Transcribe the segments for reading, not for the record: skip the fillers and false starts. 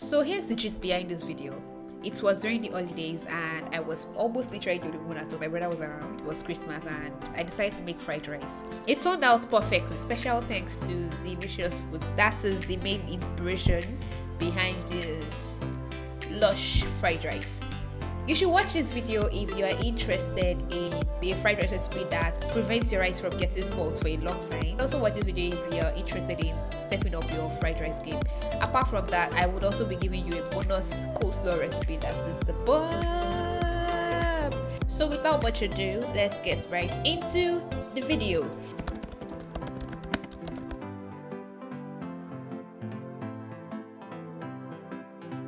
So here's the gist behind this video. It was during the holidays and I was almost literally the only one at home. My brother was around. It was Christmas and I decided to make fried rice. It turned out perfectly. Special thanks to Zeelicious food. That is the main inspiration behind this lush fried rice. You should watch this video if you are interested in a fried rice recipe that prevents your rice from getting spoiled for a long time. Also watch this video if you are interested in stepping up your fried rice game. Apart from that, I would also be giving you a bonus coleslaw recipe that is the bomb. So without much ado, let's get right into the video.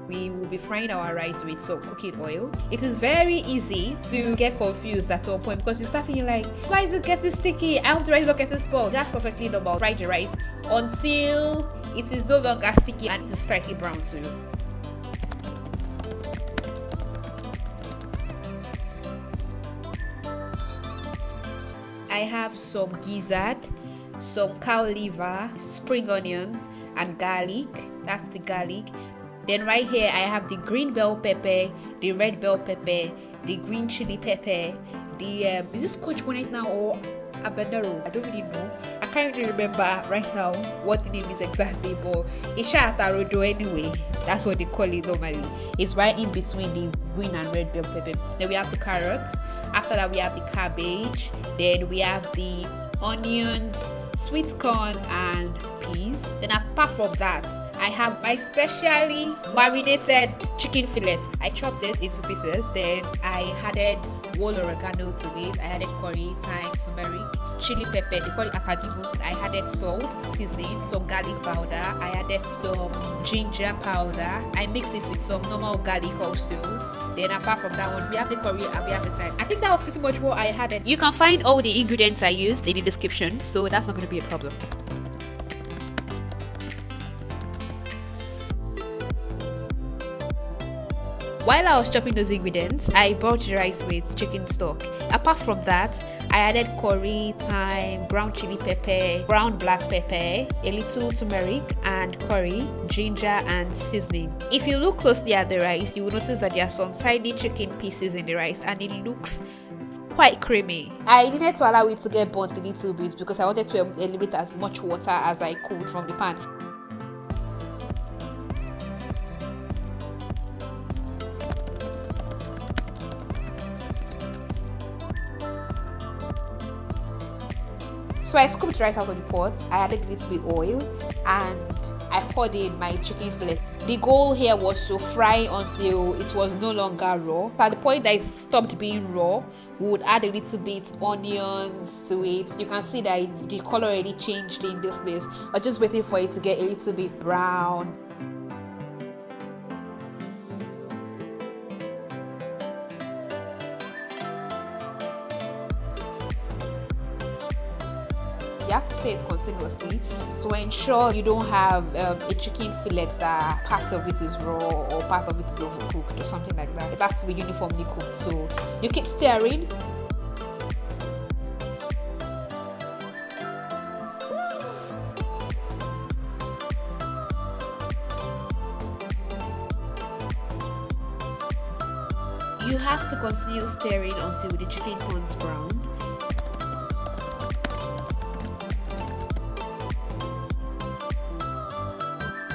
We will be frying our rice with some cooking oil. It is very easy to get confused at some point because you start feeling like, why is it getting sticky? I hope the rice is not getting spoiled. That's perfectly normal. Fry the rice until it is no longer sticky and it is slightly brown too. I have some gizzard, some cow liver, spring onions, and garlic. That's the garlic. Then right here I have the green bell pepper, the red bell pepper, the green chili pepper, the is this Scotch bonnet now or habanero? I don't really know. I can't really remember right now what the name is exactly, but it's shatarodo anyway. That's what they call it normally. It's right in between the green and red bell pepper. Then we have the carrots. After that we have the cabbage. Then we have the onions, sweet corn, and peas. Then apart from that, I have my specially marinated chicken fillet. I chopped it into pieces. Then I added whole oregano to it. I added curry, thyme, turmeric, chili pepper. They call it akagimu. I added salt, seasoning, some garlic powder. I added some ginger powder. I mixed it with some normal garlic also. Then apart from that one, we have the curry and we have the thyme. I think that was pretty much what I added. You can find all the ingredients I used in the description, so that's not going to be a problem. While I was chopping those ingredients, I boiled the rice with chicken stock. Apart from that, I added curry, thyme, ground chili pepper, ground black pepper, a little turmeric and curry, ginger and seasoning. If you look closely at the rice, you will notice that there are some tiny chicken pieces in the rice and it looks quite creamy. I needed to allow it to get burnt a little bit because I wanted to eliminate as much water as I could from the pan. So I scooped the rice out of the pot, I added a little bit oil, and I poured in my chicken fillet. The goal here was to fry until it was no longer raw. At the point that it stopped being raw, we would add a little bit onions to it. You can see that the color already changed in this place. I'm just waiting for it to get a little bit brown. You have to stir it continuously to ensure you don't have a chicken fillet that part of it is raw or part of it is overcooked or something like that. It has to be uniformly cooked, so you keep stirring. You have to continue stirring until the chicken turns brown.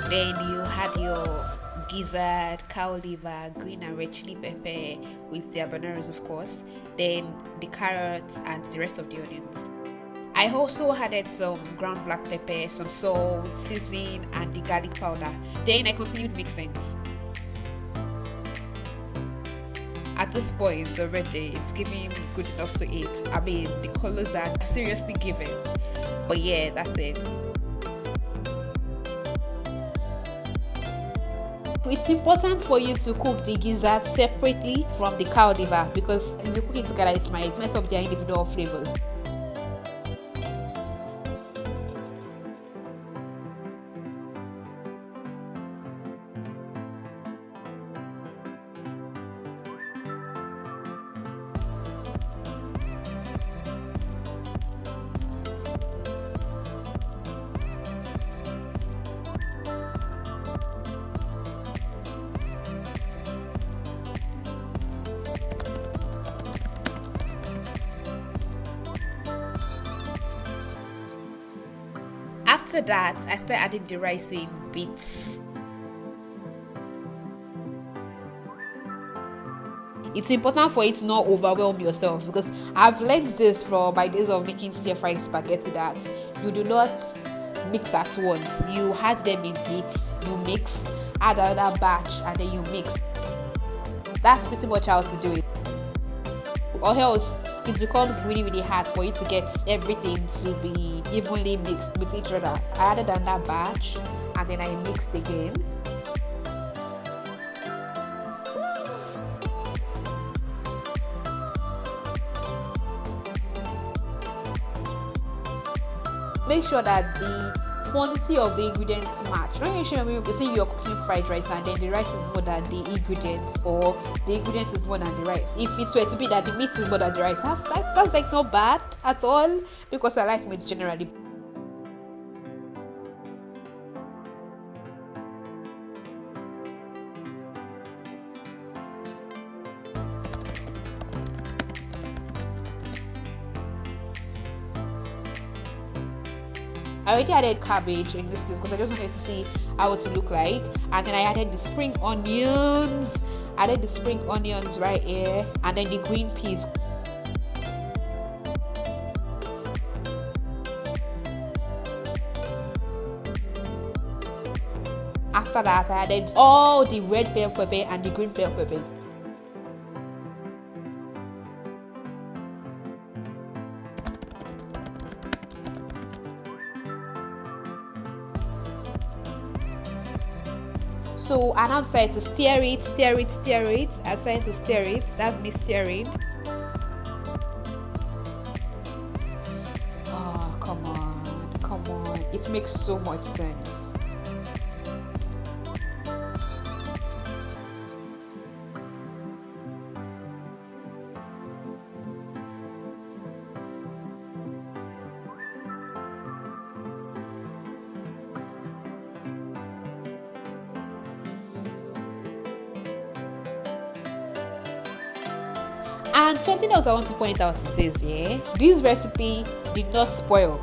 Then you had your gizzard, cow liver, green and red chili pepper with the habaneros, of course. Then the carrots and the rest of the onions. I also added some ground black pepper, some salt, seasoning, and the garlic powder. Then I continued mixing. At this point already, it's giving good enough to eat. I mean, the colors are seriously given. But yeah, that's it. It's important for you to cook the gizzard separately from the cow liver because if you cook it together, it might mess up their individual flavors. After that, I start adding the rice in bits. It's important for you to not overwhelm yourself, because I've learned this from my days of making stir-fried spaghetti, that you do not mix at once. You add them in bits, you mix, add another batch, and then you mix. That's pretty much how to do it, or else it becomes really hard for you to get everything to be evenly mixed with each other. I added another batch and then I mixed again. Make sure that the quantity of the ingredients match. Don't you say you're cooking fried rice and then the rice is more than the ingredients, or the ingredients is more than the rice. If it were to be that the meat is more than the rice, that's like not bad at all, because I like meat generally. I already added cabbage in this place because I just wanted to see how it would look like, and then I added the spring onions. Added the spring onions right here, and then the green peas. After that, I added all the red bell pepper and the green bell pepper. So I now decided to stir it. I decided to stir it. That's me stirring. Oh, come on. It makes so much sense. And something else I want to point out is this, this recipe did not spoil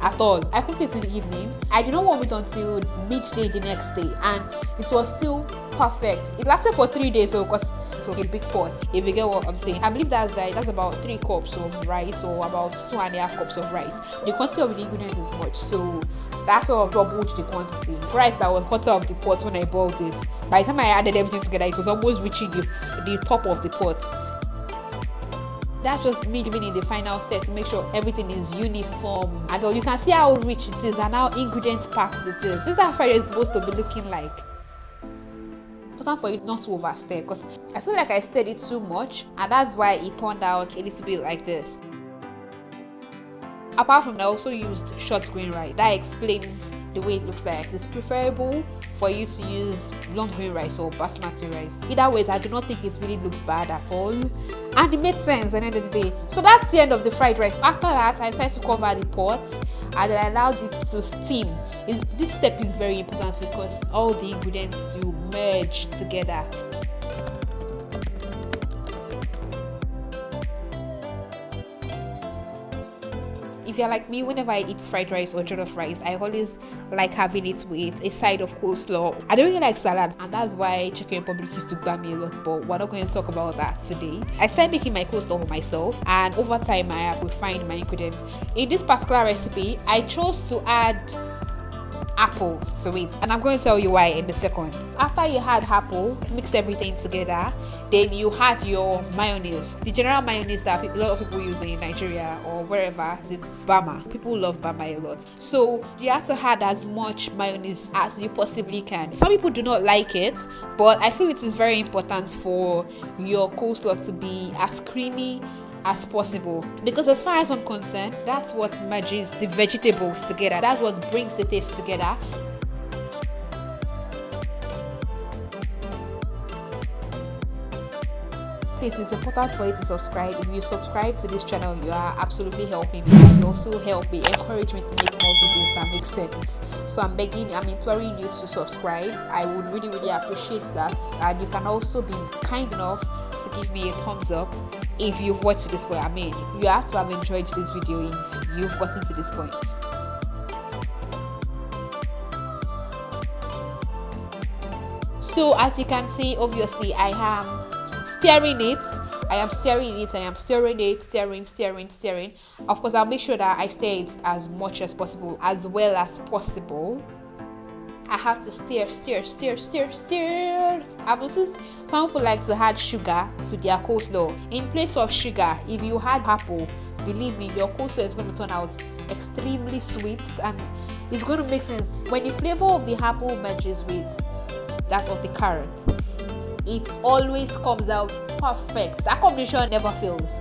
at all. I cooked it in the evening. I did not warm it until midday the next day, and it was still perfect. It lasted for 3 days, so because it's like a big pot, if you get what I'm saying. I believe that's about 3 cups of rice, or about 2.5 cups of rice. The quantity of the ingredients is much, so that's all doubled the quantity. Rice that was quarter of the pot when I boiled it. By the time I added everything together, it was almost reaching the top of the pot. That's just me giving it the final step to make sure everything is uniform, and you can see how rich it is and how ingredients packed it is. This is how fried rice is supposed to be looking like. It's important for it not to overstir, because I feel like I stirred it too much, and that's why it turned out a little bit like this. Apart from that, I also used short grain rice. That explains the way it looks like. It's preferable for you to use long grain rice or basmati rice. Either ways, I do not think it's really looked bad at all, and it made sense at the end of the day. So that's the end of the fried rice. After that, I decided to cover the pot and then I allowed it to steam. This step is very important because all the ingredients will merge together. If you're like me, whenever I eat fried rice or jollof rice, I always like having it with a side of coleslaw. I don't really like salad, and that's why Chicken Republic used to ban me a lot, but we're not going to talk about that today. I started making my coleslaw for myself, and over time I have refined my ingredients. In this particular recipe, I chose to add apple to it, and I'm going to tell you why in a second. After you add apple, mix everything together, then you add your mayonnaise. The general mayonnaise that a lot of people use in Nigeria or wherever, it's Bama. People love Bama a lot, so you have to add as much mayonnaise as you possibly can. Some people do not like it, but I feel it is very important for your coleslaw to be as creamy as possible, because as far as I'm concerned, that's what merges the vegetables together. That's what brings the taste together. Please, it's important for you to subscribe. If you subscribe to this channel, you are absolutely helping me, and you also help me, encourage me to make more videos that make sense. So I'm imploring you to subscribe. I would really appreciate that, and you can also be kind enough to give me a thumbs up if you've watched this point. You have to have enjoyed this video if you've gotten to this point. So as you can see, obviously I am stirring it. I am stirring it and I'm stirring it, stirring. Of course, I'll make sure that I stir it as much as possible, as well as possible. I have to stir. I've noticed some people like to add sugar to their coleslaw. In place of sugar, if you had apple, believe me, your coleslaw is going to turn out extremely sweet and it's going to make sense. When the flavor of the apple merges with that of the carrot, it always comes out perfect. That combination never fails.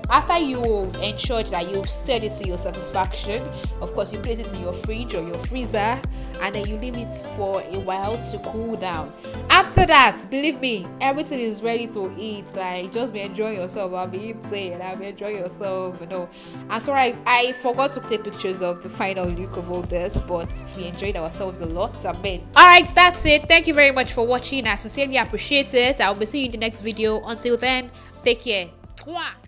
After you've ensured that you've stirred it to your satisfaction, of course you place it in your fridge or your freezer and then you leave it for a while to cool down. After that, believe me, everything is ready to eat. Like, just be enjoying yourself. I'll be eating, I'll be enjoying yourself, you know. And sorry, I forgot to take pictures of the final look of all this, but we enjoyed ourselves a lot. Alright, that's it. Thank you very much for watching. I sincerely appreciate it. I'll be seeing you in the next video. Until then, take care. Mwah!